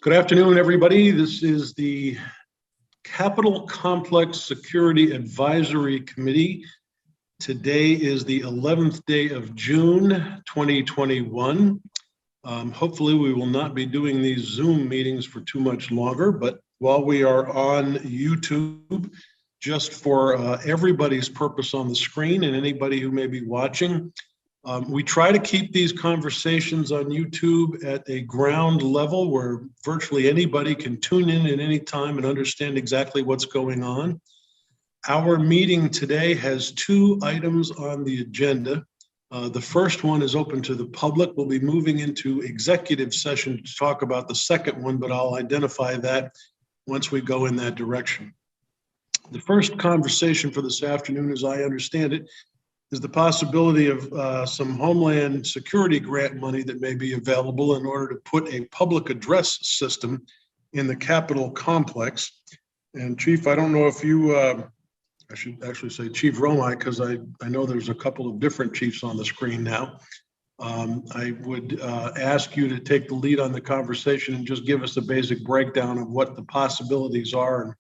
Good afternoon, everybody. This is the Capitol Complex Security Advisory Committee. Today is the 11th day of June, 2021. Hopefully we will not be doing these Zoom meetings for too much longer, but while we are on YouTube, just for everybody's purpose on the screen and anybody who may be watching, we try to keep these conversations on YouTube at a ground level where virtually anybody can tune in at any time and understand exactly what's going on. Our meeting today has two items on the agenda. The first one is open to the public. We'll be moving into executive session to talk about the second one, but I'll identify that once we go in that direction. The first conversation for this afternoon, as I understand it, is the possibility of some Homeland Security grant money that may be available in order to put a public address system in the Capitol complex. And Chief, I don't know if you, I should actually say Chief Romine, because I know there's a couple of different chiefs on the screen now. I would ask you to take the lead on the conversation and just give us a basic breakdown of what the possibilities are and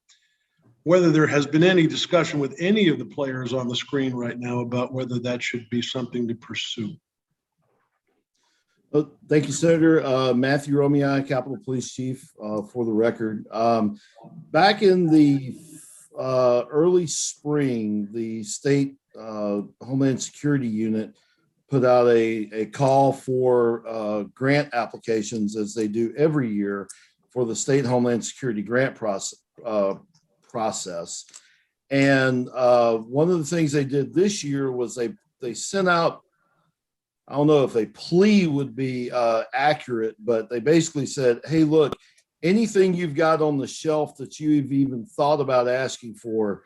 whether there has been any discussion with any of the players on the screen right now about whether that should be something to pursue. Well, thank you, Senator. Matthew Romine, Capitol Police Chief, for the record. Back in the early spring, the state Homeland Security Unit put out a call for grant applications, as they do every year, for the state Homeland Security grant process. And one of the things they did this year was they sent out, I don't know if a plea would be accurate, but they basically said, hey, look, anything you've got on the shelf that you've even thought about asking for,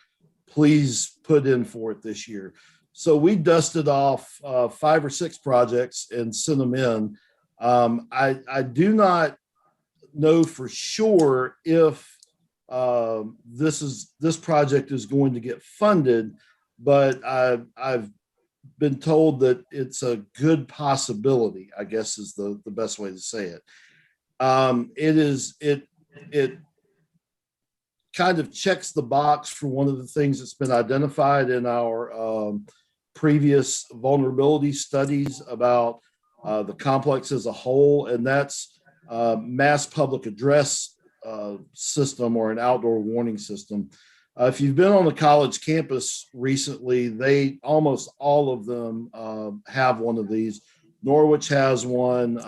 please put in for it this year. So we dusted off 5 or 6 projects and sent them in. I do not know for sure if this project is going to get funded, but I've been told that it's a good possibility, I guess is the best way to say it. It kind of checks the box for one of the things that's been identified in our previous vulnerability studies about the complex as a whole, and that's mass public address system or an outdoor warning system. If you've been on the college campus recently, almost all of them have one of these. Norwich has one.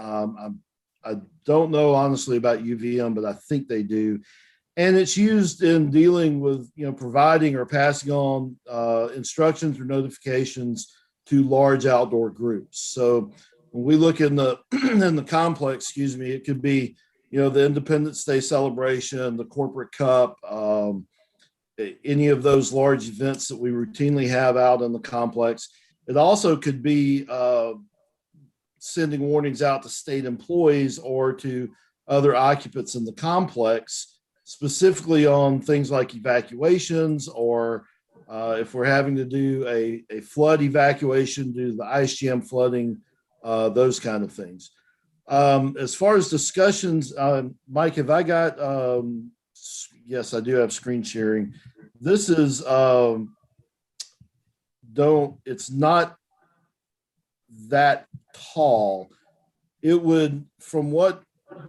I don't know honestly about UVM, but I think they do. And it's used in dealing with, providing or passing on instructions or notifications to large outdoor groups. So when we look in the in the complex, it could be the Independence Day celebration, the corporate cup, any of those large events that we routinely have out in the complex. It also could be sending warnings out to state employees or to other occupants in the complex, specifically on things like evacuations, or if we're having to do a flood evacuation due to the ice jam flooding, those kind of things. As far as discussions, Mike, have I got, yes, I do have screen sharing. This is, it's not that tall. It would, from what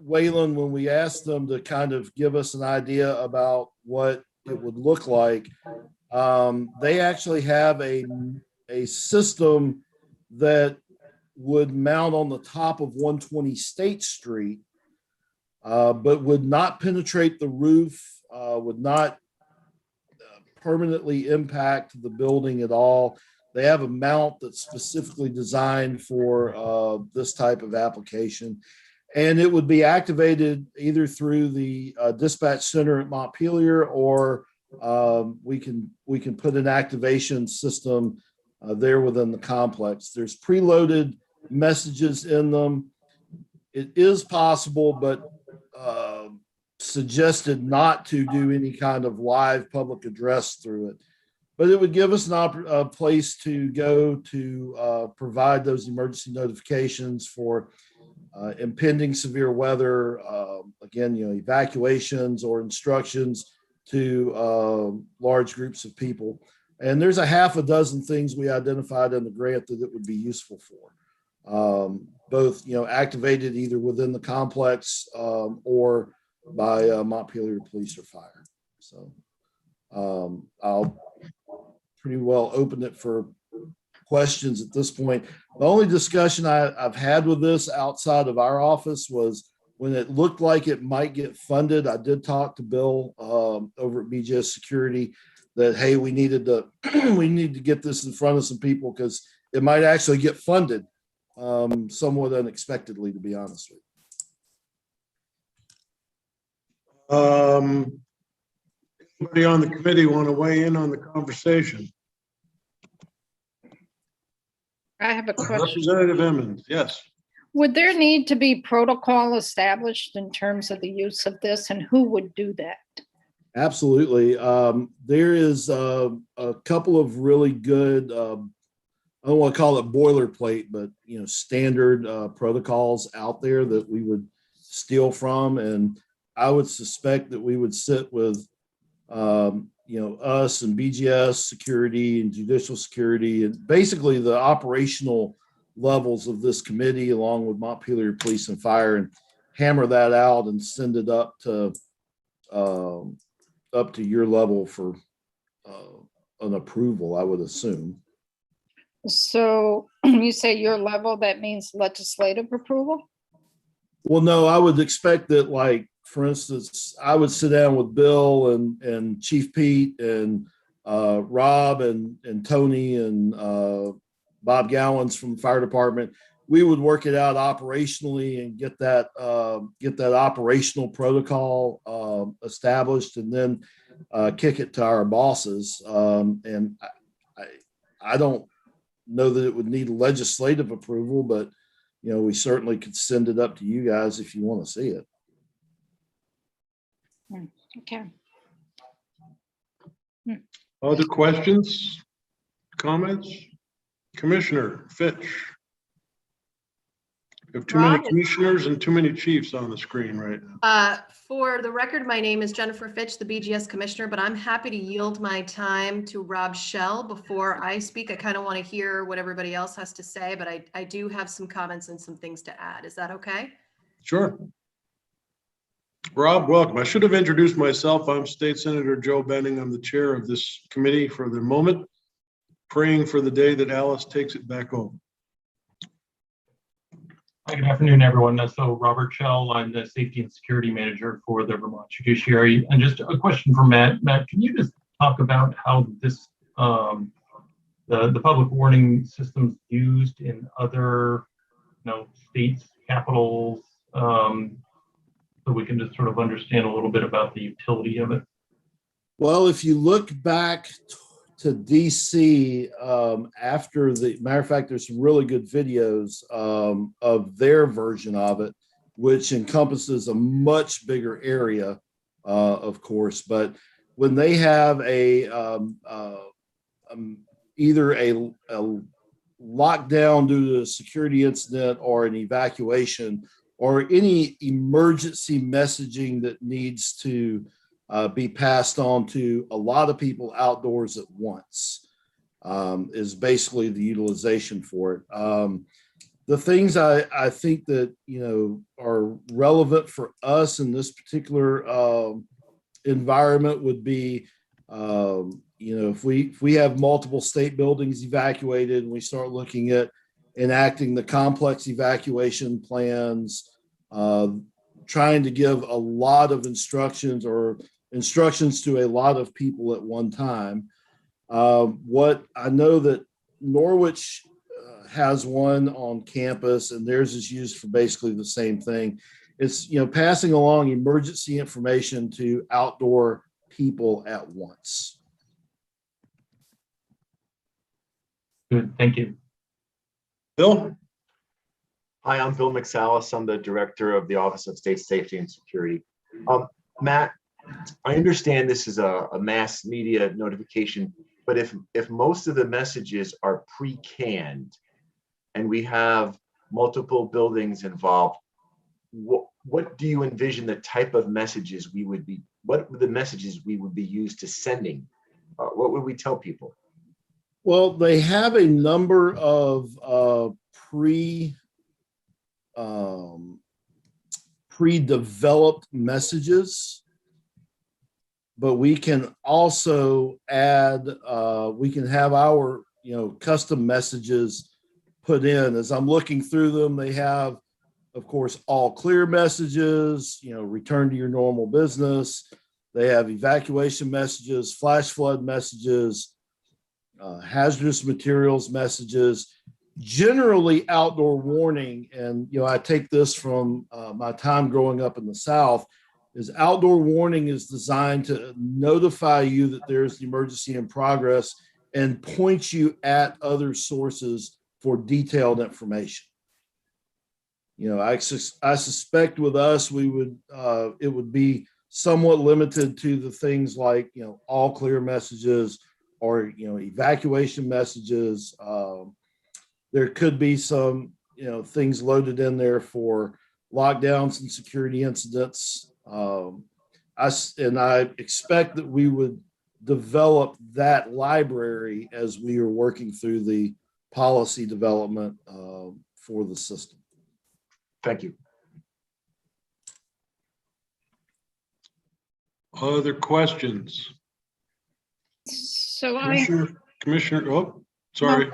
Waylon, when we asked them to kind of give us an idea about what it would look like, they actually have a system that would mount on the top of 120 State Street, but would not penetrate the roof, would not permanently impact the building at all. They have a mount that's specifically designed for this type of application. And it would be activated either through the dispatch center at Montpelier, or we can put an activation system there within the complex. There's preloaded messages in them. It is possible, but suggested not to do any kind of live public address through it. But it would give us a place to go to provide those emergency notifications for impending severe weather, again, evacuations or instructions to large groups of people. And there's a half a dozen things we identified in the grant that it would be useful for, both, activated either within the complex or by Montpelier Police or Fire. So I'll pretty well open it for questions at this point. The only discussion I've had with this outside of our office was when it looked like it might get funded. I did talk to Bill over at BGS Security that, hey, we need to get this in front of some people because it might actually get funded somewhat unexpectedly, to be honest with you. Anybody on the committee want to weigh in on the conversation? I have a question. Representative Emmons, yes. Would there need to be protocol established in terms of the use of this, and who would do that? Absolutely. There is a couple of really good, I don't want to call it boilerplate, but standard protocols out there that we would steal from. And I would suspect that we would sit with us and BGS security and judicial security and basically the operational levels of this committee along with Montpelier Police and Fire and hammer that out and send it up to your level for an approval, I would assume. So you say your level, that means legislative approval? Well, no, I would expect that, like, for instance, I would sit down with Bill and Chief Pete and Rob and Tony and Bob Gowans from the fire department. We would work it out operationally and get that operational protocol established, and then kick it to our bosses. And I don't know that it would need legislative approval, but we certainly could send it up to you guys if you want to see it. Okay. Other questions, comments? Commissioner Fitch. We have too many commissioners and too many chiefs on the screen right now. For the record, my name is Jennifer Fitch, the BGS commissioner, but I'm happy to yield my time to Rob Shell before I speak. I kind of want to hear what everybody else has to say, but I do have some comments and some things to add. Is that okay? Sure. Rob, welcome. I should have introduced myself. I'm State Senator Joe Benning. I'm the chair of this committee for the moment, praying for the day that Alice takes it back home. Hi, good afternoon, everyone. So Robert Shell, I'm the Safety and Security Manager for the Vermont Judiciary. And just a question for Matt. Matt, can you just talk about how this, the public warning systems used in other, states, capitals, so we can just sort of understand a little bit about the utility of it? Well, if you look back to DC after the matter of fact, there's some really good videos of their version of it, which encompasses a much bigger area, of course. But when they have either a lockdown due to a security incident or an evacuation or any emergency messaging that needs to be passed on to a lot of people outdoors at once, is basically the utilization for it. The things I think that are relevant for us in this particular environment would be, if we have multiple state buildings evacuated and we start looking at enacting the complex evacuation plans, trying to give a lot of instructions to a lot of people at one time. What I know that Norwich has one on campus, and theirs is used for basically the same thing. It's passing along emergency information to outdoor people at once. Good, thank you. Bill? Hi, I'm Bill McSallis. I'm the director of the Office of State Safety and Security. Matt, I understand this is a mass media notification, but if most of the messages are pre-canned and we have multiple buildings involved, what do you envision the type of messages we would be, what would the messages we would be used to sending? What would we tell people? Well, they have a number of pre-developed messages, but we can also add, we can have our, custom messages put in. As I'm looking through them, they have, of course, all clear messages, return to your normal business. They have evacuation messages, flash flood messages, hazardous materials messages, generally outdoor warning. And, I take this from my time growing up in the South, is outdoor warning is designed to notify you that there's an emergency in progress and point you at other sources for detailed information. I suspect with us, we would, it would be somewhat limited to the things like, all clear messages or, evacuation messages. There could be some, things loaded in there for lockdowns and security incidents. I expect that we would develop that library as we are working through the policy development for the system. Thank you. Other questions? So Commissioner, oh, sorry.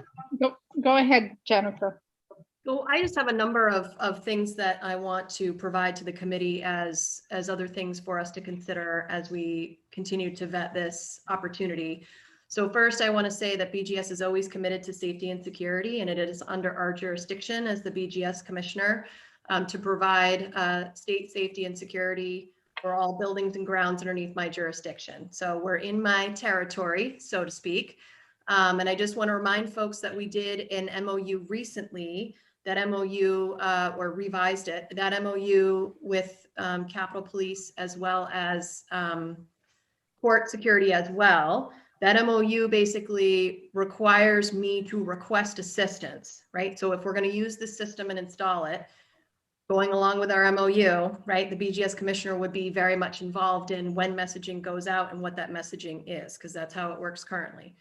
go ahead, Jennifer. So I just have a number of things that I want to provide to the committee as other things for us to consider as we continue to vet this opportunity. So first, I want to say that BGS is always committed to safety and security, and it is under our jurisdiction as the BGS commissioner to provide state safety and security for all buildings and grounds underneath my jurisdiction. So we're in my territory, so to speak. And I just want to remind folks that we did an MOU recently, that MOU or revised it, that MOU with Capitol Police as well as court security as well. That MOU basically requires me to request assistance, right? So if we're going to use the system and install it, going along with our MOU, right, the BGS commissioner would be very much involved in when messaging goes out and what that messaging is, because that's how it works currently.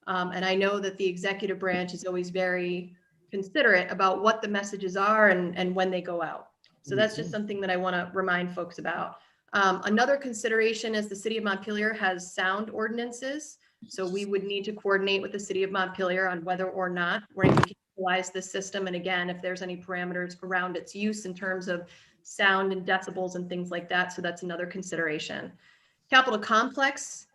And I know that the executive branch is always very considerate about what the messages are and when they go out. So that's just something that I want to remind folks about. Another consideration is the city of Montpelier has sound ordinances. So we would need to coordinate with the city of Montpelier on whether or not we're able to utilize this system. And again, if there's any parameters around its use in terms of sound and decibels and things like that. So that's another consideration. Capitol Complex,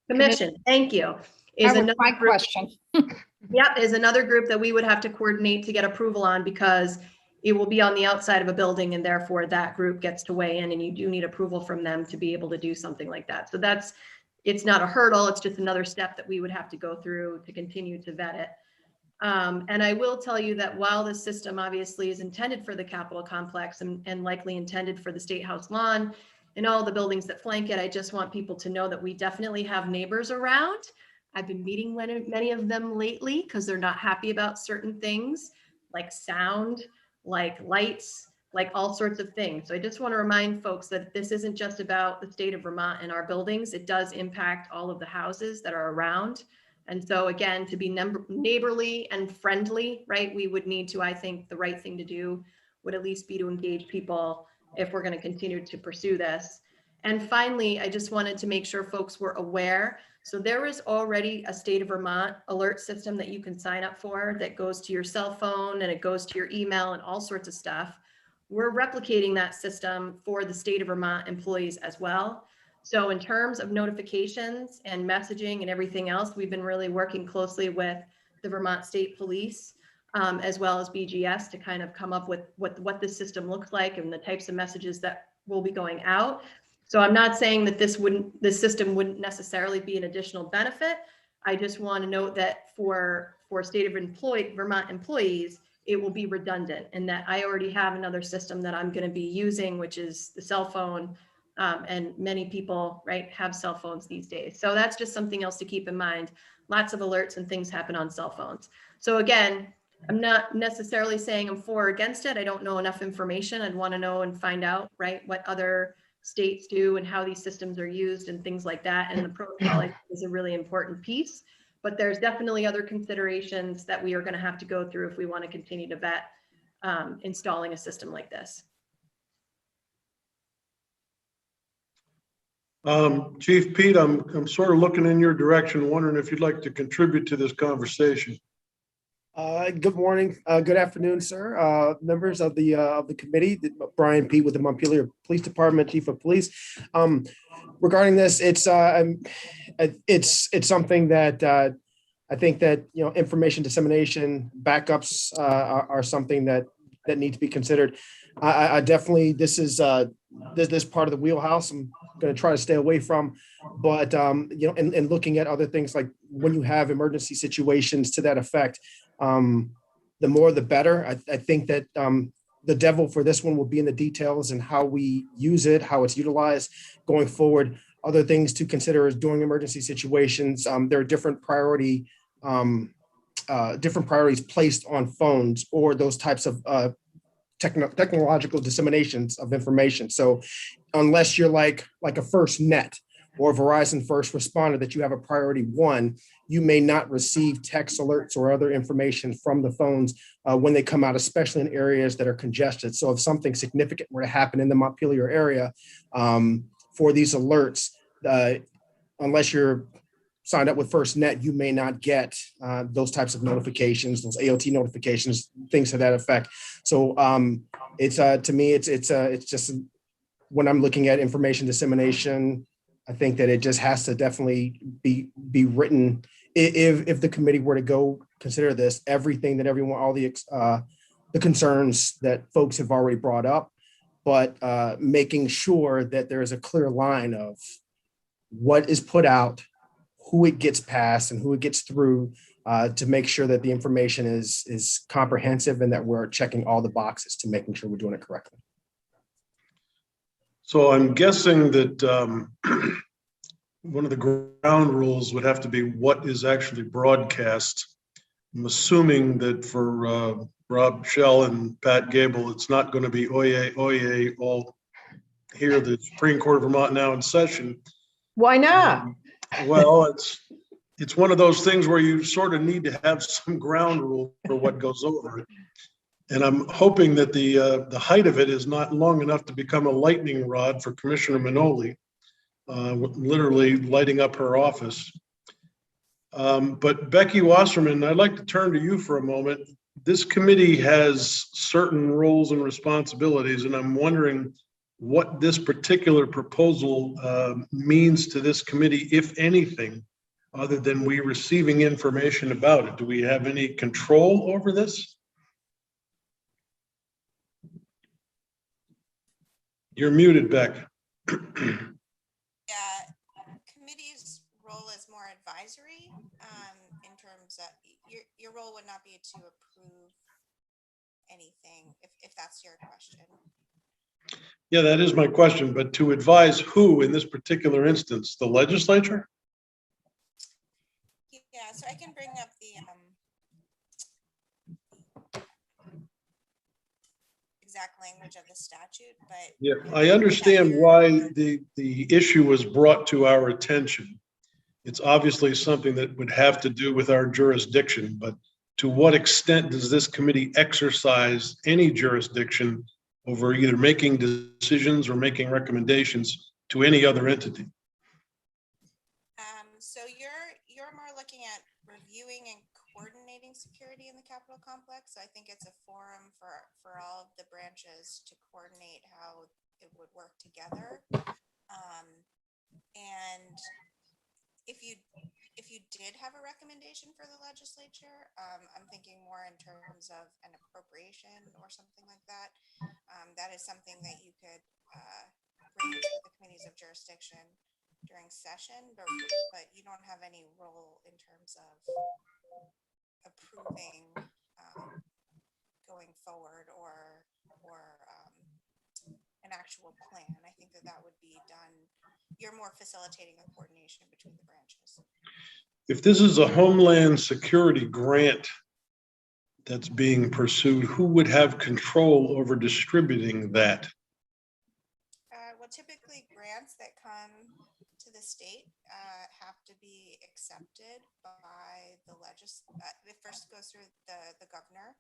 Commission, thank you. That was my question. Yeah, is another group that we would have to coordinate to get approval on because it will be on the outside of a building and therefore that group gets to weigh in and you do need approval from them to be able to do something like that. So it's not a hurdle, it's just another step that we would have to go through to continue to vet it. And I will tell you that while this system obviously is intended for the Capitol complex and likely intended for the State House lawn and all the buildings that flank it, I just want people to know that we definitely have neighbors around. I've been meeting many of them lately because they're not happy about certain things like sound, like lights, like all sorts of things. So I just want to remind folks that this isn't just about the state of Vermont and our buildings. It does impact all of the houses that are around. And so again, to be neighborly and friendly, right, we would need to, I think the right thing to do would at least be to engage people if we're going to continue to pursue this. And finally, I just wanted to make sure folks were aware. So there is already a state of Vermont alert system that you can sign up for that goes to your cell phone and it goes to your email and all sorts of stuff. We're replicating that system for the state of Vermont employees as well. So in terms of notifications and messaging and everything else, we've been really working closely with the Vermont State Police as well as BGS to kind of come up with what this system looks like and the types of messages that will be going out. So I'm not saying that this system wouldn't necessarily be an additional benefit. I just want to note that for state of Vermont employees, it will be redundant and that I already have another system that I'm going to be using, which is the cell phone And many people, right, have cell phones these days. So that's just something else to keep in mind. Lots of alerts and things happen on cell phones. So again, I'm not necessarily saying I'm for or against it. I don't know enough information. I'd want to know and find out, right, what other states do and how these systems are used and things like that. And the protocol I think, is a really important piece. But there's definitely other considerations that we are going to have to go through if we want to continue to vet installing a system like this. Chief Pete, I'm sort of looking in your direction, wondering if you'd like to contribute to this conversation. Good morning, good afternoon, sir. Members of the committee, Brian Pete with the Montpelier Police Department, Chief of Police. Regarding this, it's something that I think that, you know, information dissemination backups are something that need to be considered. I definitely, this is this part of the wheelhouse I'm going to try to stay away from, but you know, and looking at other things like when you have emergency situations to that effect, the more the better. I think that the devil for this one will be in the details and how we use it, how it's utilized going forward. Other things to consider is during emergency situations, there are different priorities placed on phones or those types of technological disseminations of information. So unless you're like a FirstNet or Verizon First Responder that you have a priority one, you may not receive text alerts or other information from the phones when they come out, especially in areas that are congested. So if something significant were to happen in the Montpelier area for these alerts, unless you're signed up with FirstNet, you may not get those types of notifications, those AOT notifications, things to that effect. So it's to me, it's just when I'm looking at information dissemination, I think that it just has to definitely be written. If the committee were to go consider this, everything that everyone, all the concerns that folks have already brought up, but making sure that there is a clear line of what is put out, who it gets past, and who it gets through, to make sure that the information is comprehensive and that we're checking all the boxes to making sure we're doing it correctly. So I'm guessing that one of the ground rules would have to be what is actually broadcast. I'm assuming that for Rob Shell and Pat Gable, it's not going to be oye, oye, all here, the Supreme Court of Vermont now in session. Why not? Well, it's one of those things where you sort of need to have some ground rule for what goes over it. And I'm hoping that the height of it is not long enough to become a lightning rod for Commissioner Manoli, literally lighting up her office. But Becky Wasserman, I'd like to turn to you for a moment. This committee has certain roles and responsibilities, and I'm wondering what this particular proposal means to this committee, if anything, other than we receiving information about it. Do we have any control over this? You're muted, Beck. Yeah, committee's role is more advisory in terms of your role would not be to approve anything, if that's your question. Yeah, that is my question, but to advise who in this particular instance, the legislature? Yeah, so I can bring up the exact language of the statute, but Yeah, I understand why the issue was brought to our attention. It's obviously something that would have to do with our jurisdiction, but to what extent does this committee exercise any jurisdiction over either making decisions or making recommendations to any other entity? So you're more looking at reviewing and coordinating security in the Capitol complex. So I think it's a forum for all of the branches to coordinate how it would work together. And if you did have a recommendation for the legislature, I'm thinking more in terms of an appropriation or something like that. That is something that you could bring to the committees of jurisdiction during session, but you don't have any role in terms of approving going forward or an actual plan. I think that that would be done. You're more facilitating the coordination between the branches. If this is a Homeland Security grant that's being pursued, who would have control over distributing that? Well, typically grants that come to the state have to be accepted by the it first goes through the governor,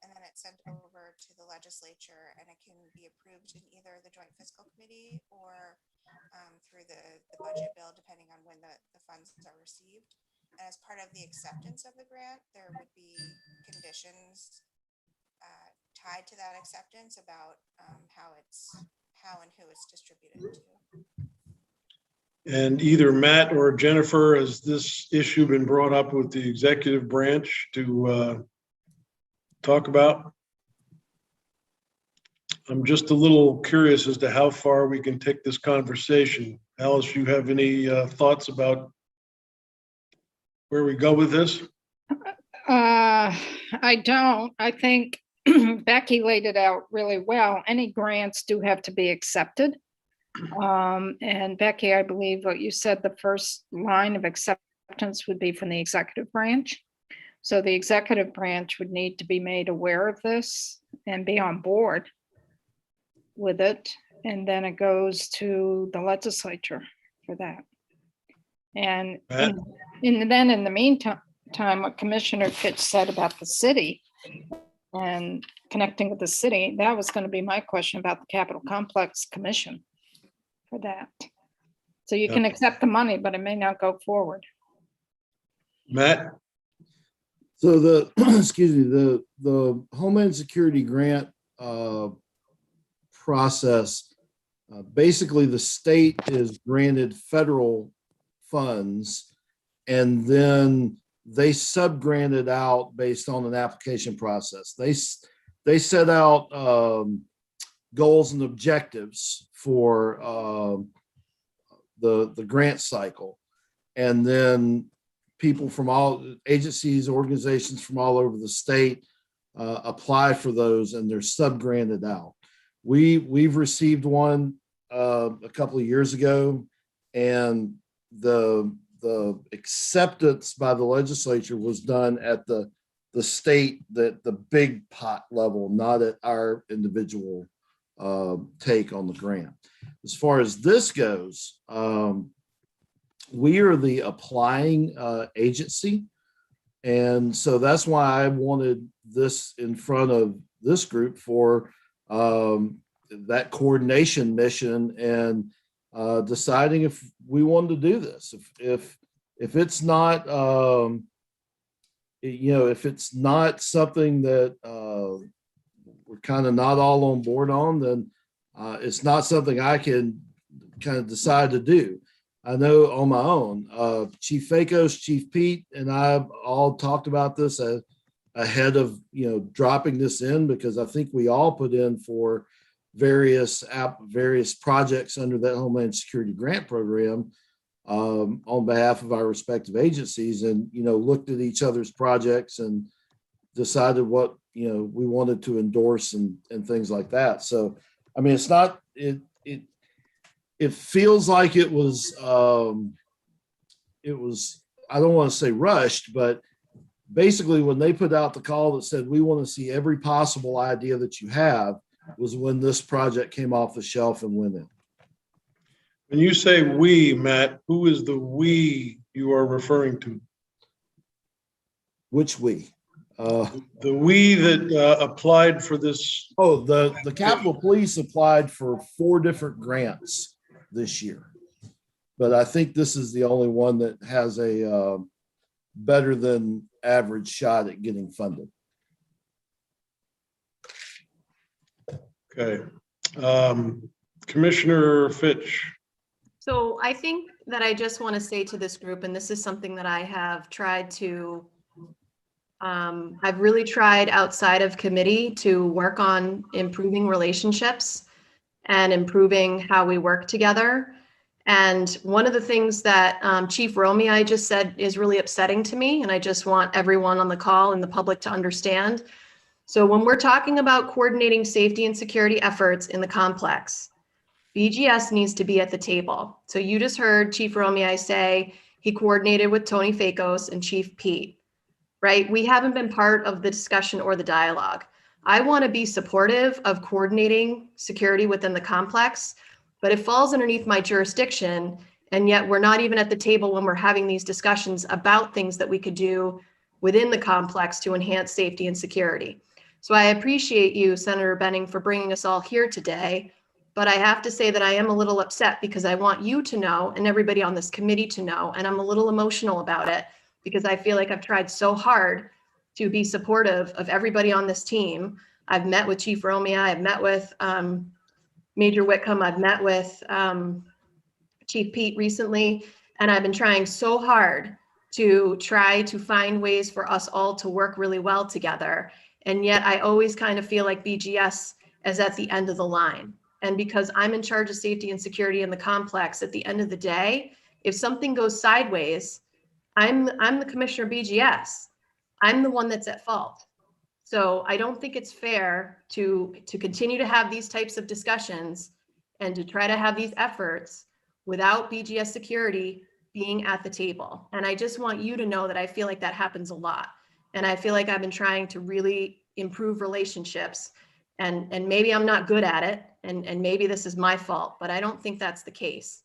and then it's sent over to the legislature, and it can be approved in either the Joint Fiscal Committee or through the budget bill, depending on when the funds are received. And as part of the acceptance of the grant, there would be conditions tied to that acceptance about how and who it's distributed to. And either Matt or Jennifer, has this issue been brought up with the executive branch to talk about? I'm just a little curious as to how far we can take this conversation. Alice, you have any thoughts about where we go with this? I don't. I think Becky laid it out really well. Any grants do have to be accepted. And Becky, I believe what you said, the first line of acceptance would be from the executive branch. So the executive branch would need to be made aware of this and be on board with it. And then it goes to the legislature for that. And Matt? then in the meantime, what Commissioner Fitch said about the city and connecting with the city, that was going to be my question about the Capitol Complex Commission for that. So you can accept the money, but it may not go forward. Matt? So the, excuse me, the Homeland Security grant process, basically the state is granted federal funds, and then they sub-granted out based on an application process. They set out goals and objectives for the grant cycle, and then people from all agencies, organizations from all over the state apply for those, and they're sub-granted out. We've received one a couple of years ago, and the acceptance by the legislature was done at the state, that the big pot level, not at our individual take on the grant. As far as this goes, we are the applying agency. And so that's why I wanted this in front of this group for that coordination mission and deciding if we wanted to do this. If it's not, if it's not something that we're kind of not all on board on, then it's not something I can kind of decide to do. I know on my own, Chief Fakos, Chief Pete, and I all talked about this ahead of, dropping this in, because I think we all put in for various projects under that Homeland Security grant program on behalf of our respective agencies, and, looked at each other's projects and decided what, we wanted to endorse and things like that. So, I mean, it's not, it feels like it was, I don't want to say rushed, but basically when they put out the call that said, we want to see every possible idea that you have, was when this project came off the shelf and went in. When you say we, Matt, who is the we you are referring to? Which we? The we that applied for this. Oh, the Capitol Police applied for 4 different grants this year, but I think this is the only one that has a better than average shot at getting funded. Okay. Commissioner Fitch. So I think that I just want to say to this group, and this is something that I have tried to, I've really tried outside of committee to work on improving relationships and improving how we work together. And one of the things that Chief Romy, I just said, is really upsetting to me, and I just want everyone on the call and the public to understand. So when we're talking about coordinating safety and security efforts in the complex, BGS needs to be at the table. So you just heard Chief Romei say he coordinated with Tony Fakos and Chief Pete, right? We haven't been part of the discussion or the dialogue. I want to be supportive of coordinating security within the complex, but it falls underneath my jurisdiction. And yet we're not even at the table when we're having these discussions about things that we could do within the complex to enhance safety and security. So I appreciate you, Senator Benning, for bringing us all here today. But I have to say that I am a little upset because I want you to know and everybody on this committee to know, and I'm a little emotional about it because I feel like I've tried so hard to be supportive of everybody on this team. I've met with Chief Romei, I've met with Major Whitcomb, I've met with Chief Pete recently, and I've been trying so hard to try to find ways for us all to work really well together. And yet I always kind of feel like BGS is at the end of the line. And because I'm in charge of safety and security in the complex, at the end of the day, if something goes sideways, I'm the commissioner of BGS. I'm the one that's at fault. So I don't think it's fair to continue to have these types of discussions and to try to have these efforts without BGS security being at the table. And I just want you to know that I feel like that happens a lot. And I feel like I've been trying to really improve relationships, and maybe I'm not good at it, and maybe this is my fault, but I don't think that's the case.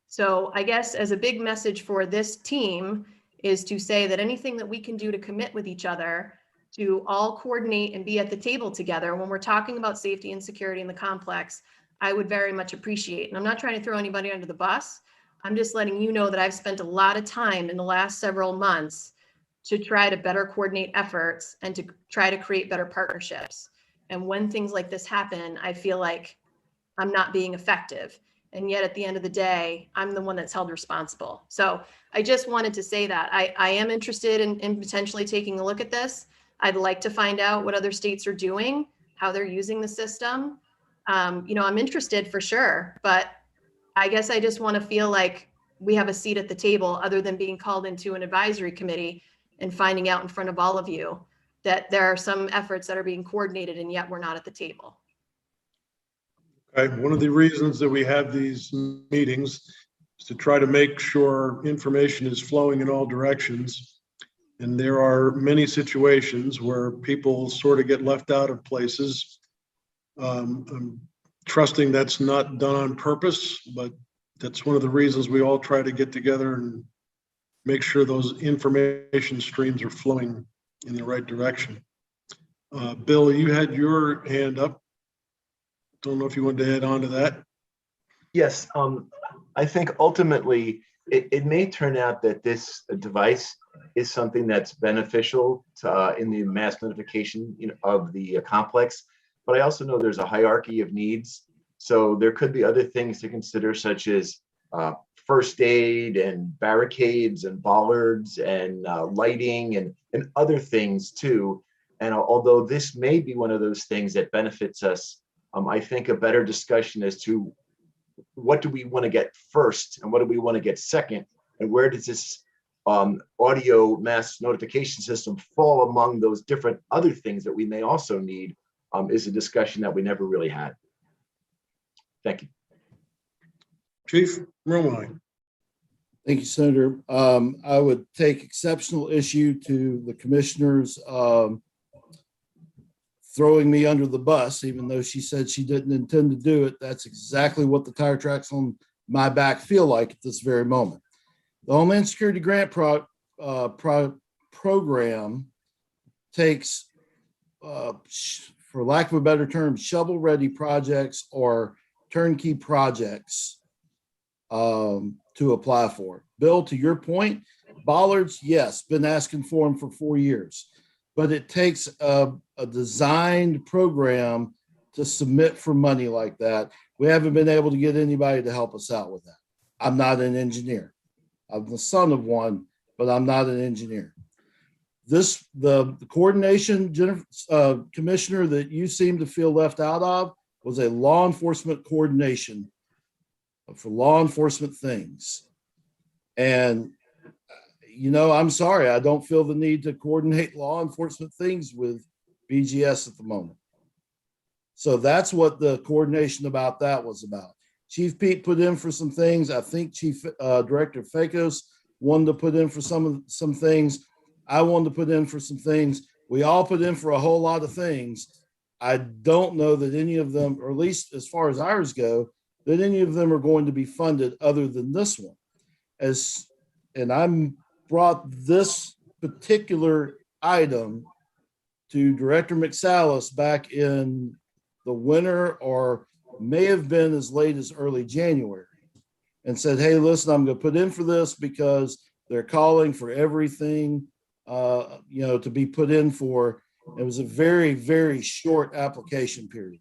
So I guess as a big message for this team is to say that anything that we can do to commit with each other to all coordinate and be at the table together when we're talking about safety and security in the complex, I would very much appreciate. And I'm not trying to throw anybody under the bus. I'm just letting you know that I've spent a lot of time in the last several months to try to better coordinate efforts and to try to create better partnerships. And when things like this happen, I feel like I'm not being effective. And yet at the end of the day, I'm the one that's held responsible. So I just wanted to say that I am interested in potentially taking a look at this. I'd like to find out what other states are doing, how they're using the system. I'm interested for sure, but I guess I just want to feel like we have a seat at the table other than being called into an advisory committee and finding out in front of all of you that there are some efforts that are being coordinated and yet we're not at the table. Okay, one of the reasons that we have these meetings is to try to make sure information is flowing in all directions. And there are many situations where people sort of get left out of places. I'm trusting that's not done on purpose, but that's one of the reasons we all try to get together and make sure those information streams are flowing in the right direction. Bill, you had your hand up. Don't know if you wanted to add on to that. Yes, I think ultimately it may turn out that this device is something that's beneficial to, in the mass notification of the complex. But I also know there's a hierarchy of needs. So there could be other things to consider, such as first aid and barricades and bollards and lighting and other things too. And although this may be one of those things that benefits us, I think a better discussion as to what do we want to get first and what do we want to get second, and where does this audio mass notification system fall among those different other things that we may also need, is a discussion that we never really had. Thank you. Chief Romei. Thank you, Senator. I would take exceptional issue to the commissioners throwing me under the bus, even though she said she didn't intend to do it. That's exactly what the tire tracks on my back feel like at this very moment. The Homeland Security Grant Program takes, for lack of a better term, shovel-ready projects or turnkey projects to apply for. Bill, to your point, bollards, yes, been asking for them for 4 years, but it takes a designed program to submit for money like that. We haven't been able to get anybody to help us out with that. I'm not an engineer. I'm the son of one, but I'm not an engineer. The coordination, Commissioner, that you seem to feel left out of was a law enforcement coordination for law enforcement things. And, I'm sorry, I don't feel the need to coordinate law enforcement things with BGS at the moment. So that's what the coordination about that was about. Chief Pete put in for some things. I think Director Fakos wanted to put in for some things. I wanted to put in for some things. We all put in for a whole lot of things. I don't know that any of them, or at least as far as ours go, that any of them are going to be funded other than this one. And I'm brought this particular item to Director McSallis back in the winter, or may have been as late as early January, and said, hey, listen, I'm going to put in for this because they're calling for everything, to be put in for. It was a very, very short application period.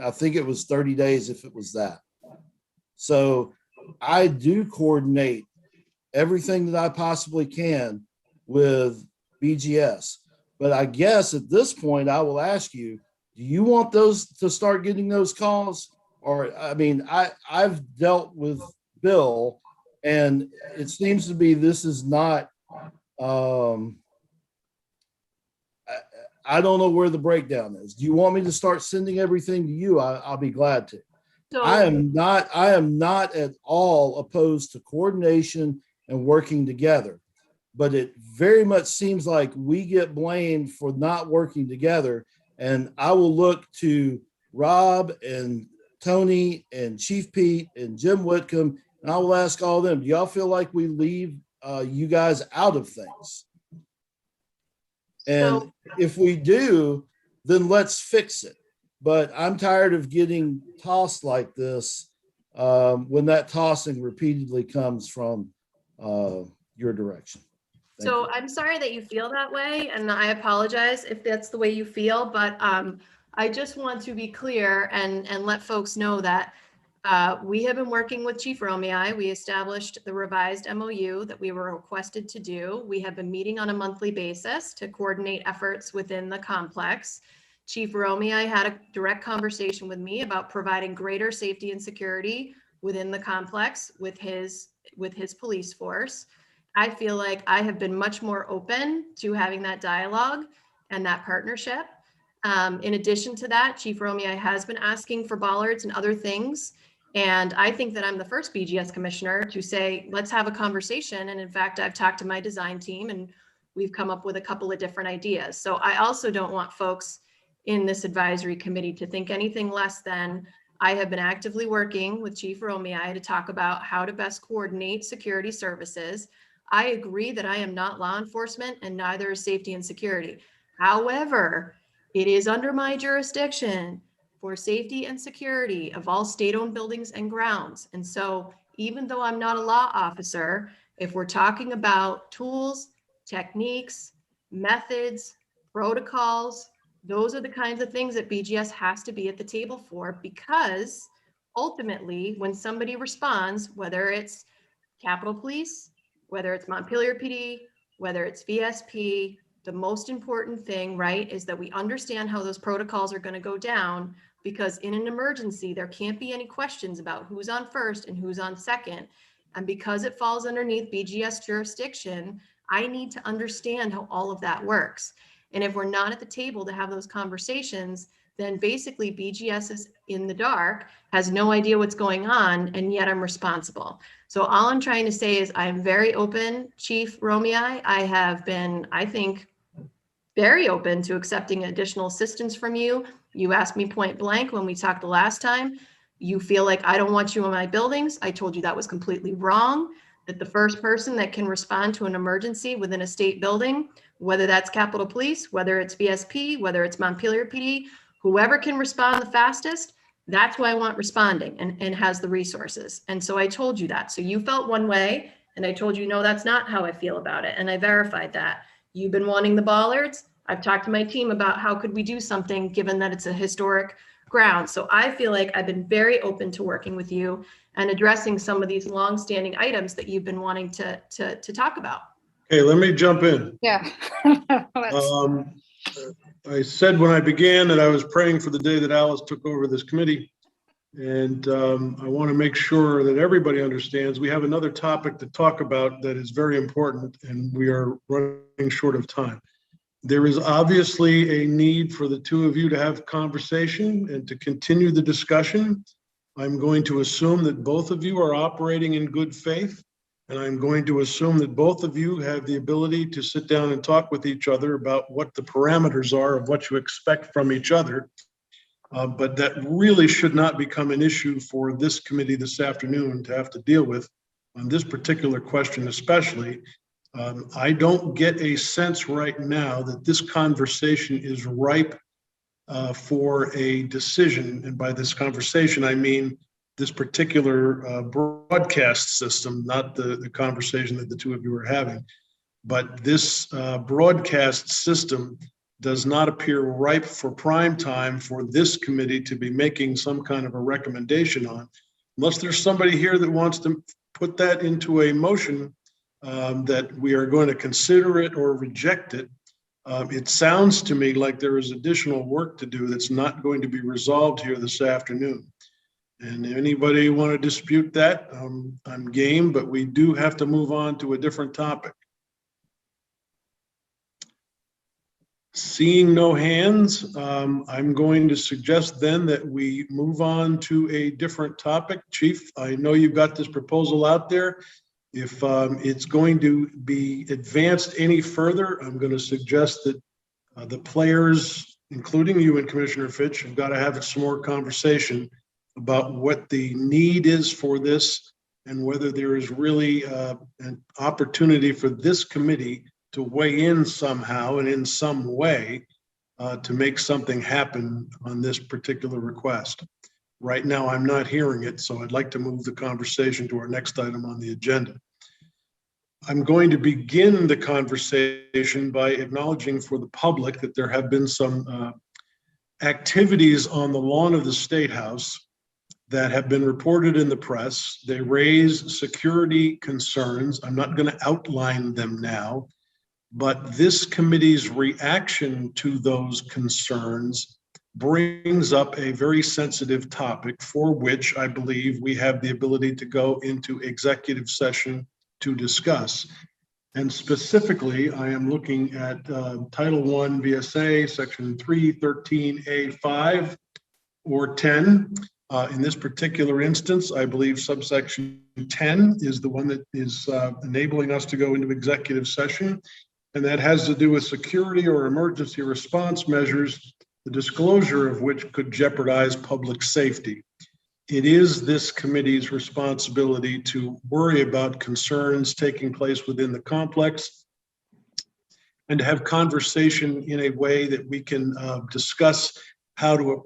I think it was 30 days if it was that. So I do coordinate everything that I possibly can with BGS. But I guess at this point, I will ask you, do you want those to start getting those calls? Or, I mean, I've dealt with Bill, and it seems to be this is not, I don't know where the breakdown is. Do you want me to start sending everything to you? I'll be glad to. So I am not at all opposed to coordination and working together, but it very much seems like we get blamed for not working together. And I will look to Rob and Tony and Chief Pete and Jim Whitcomb, and I will ask all of them, do y'all feel like we leave you guys out of things? And if we do, then let's fix it. But I'm tired of getting tossed like this when that tossing repeatedly comes from your direction. Thank So you. I'm sorry that you feel that way, and I apologize if that's the way you feel, but I just want to be clear and let folks know that we have been working with Chief Romei. We established the revised MOU that we were requested to do. We have been meeting on a monthly basis to coordinate efforts within the complex. Chief Romei had a direct conversation with me about providing greater safety and security within the complex with his police force. I feel like I have been much more open to having that dialogue and that partnership. In addition to that, Chief Romei has been asking for bollards and other things. And I think that I'm the first BGS commissioner to say, let's have a conversation. And in fact, I've talked to my design team and we've come up with a couple of different ideas. So I also don't want folks in this advisory committee to think anything less than I have been actively working with Chief Romei to talk about how to best coordinate security services. I agree that I am not law enforcement and neither is safety and security. However, it is under my jurisdiction for safety and security of all state-owned buildings and grounds. And so even though I'm not a law officer, if we're talking about tools, techniques, methods, protocols, those are the kinds of things that BGS has to be at the table for, because ultimately when somebody responds, whether it's Capitol Police, whether it's Montpelier PD, whether it's VSP, the most important thing, right, is that we understand how those protocols are going to go down, because in an emergency, there can't be any questions about who's on first and who's on second. And because it falls underneath BGS jurisdiction, I need to understand how all of that works. And if we're not at the table to have those conversations, then basically BGS is in the dark, has no idea what's going on, and yet I'm responsible. So all I'm trying to say is I am very open, Chief Romei. I have been, I think, very open to accepting additional assistance from you. You asked me point blank when we talked the last time, you feel like I don't want you in my buildings. I told you that was completely wrong, that the first person that can respond to an emergency within a state building, whether that's Capitol Police, whether it's VSP, whether it's Montpelier PD, whoever can respond the fastest, that's who I want responding and has the resources. And so I told you that. So you felt one way and I told you, no, that's not how I feel about it. And I verified that. You've been wanting the bollards. I've talked to my team about how could we do something given that it's a historic ground. So I feel like I've been very open to working with you and addressing some of these longstanding items that you've been wanting to talk about. Okay, let me jump in. Yeah. I said when I began that I was praying for the day that Alice took over this committee. And I want to make sure that everybody understands we have another topic to talk about that is very important, and we are running short of time. There is obviously a need for the two of you to have conversation and to continue the discussion. I'm going to assume that both of you are operating in good faith. And I'm going to assume that both of you have the ability to sit down and talk with each other about what the parameters are of what you expect from each other. But that really should not become an issue for this committee this afternoon to have to deal with on this particular question especially. I don't get a sense right now that this conversation is ripe for a decision. And by this conversation, I mean this particular broadcast system, not the conversation that the two of you are having. But this broadcast system does not appear ripe for prime time for this committee to be making some kind of a recommendation on, unless there's somebody here that wants to put that into a motion that we are going to consider it or reject it. It sounds to me like there is additional work to do that's not going to be resolved here this afternoon. And anybody want to dispute that, I'm game, but we do have to move on to a different topic. Seeing no hands, I'm going to suggest then that we move on to a different topic. Chief, I know you've got this proposal out there. If it's going to be advanced any further, I'm going to suggest that the players, including you and Commissioner Fitch, have got to have some more conversation about what the need is for this and whether there is really an opportunity for this committee to weigh in somehow and in some way to make something happen on this particular request. Right now, I'm not hearing it, so I'd like to move the conversation to our next item on the agenda. I'm going to begin the conversation by acknowledging for the public that there have been some activities on the lawn of the State House that have been reported in the press. They raise security concerns. I'm not going to outline them now, but this committee's reaction to those concerns brings up a very sensitive topic for which I believe we have the ability to go into executive session to discuss. And specifically, I am looking at Title I VSA, Section 313A5 or 10. In this particular instance, I believe subsection 10 is the one that is enabling us to go into executive session. And that has to do with security or emergency response measures, the disclosure of which could jeopardize public safety. It is this committee's responsibility to worry about concerns taking place within the complex and to have conversation in a way that we can discuss how to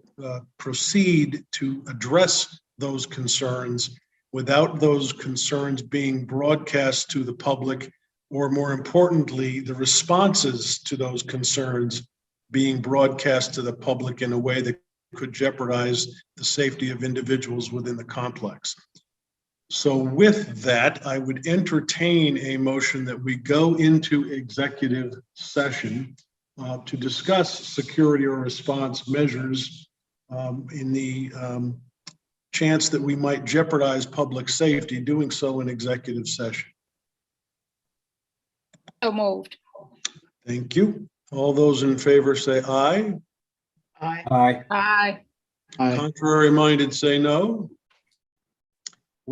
proceed to address those concerns without those concerns being broadcast to the public, or more importantly, the responses to those concerns being broadcast to the public in a way that could jeopardize the safety of individuals within the complex. So with that, I would entertain a motion that we go into executive session to discuss security or response measures in the chance that we might jeopardize public safety, doing so in executive session. So moved. Thank you. All those in favor say aye. Aye. Aye. Contrary minded say no.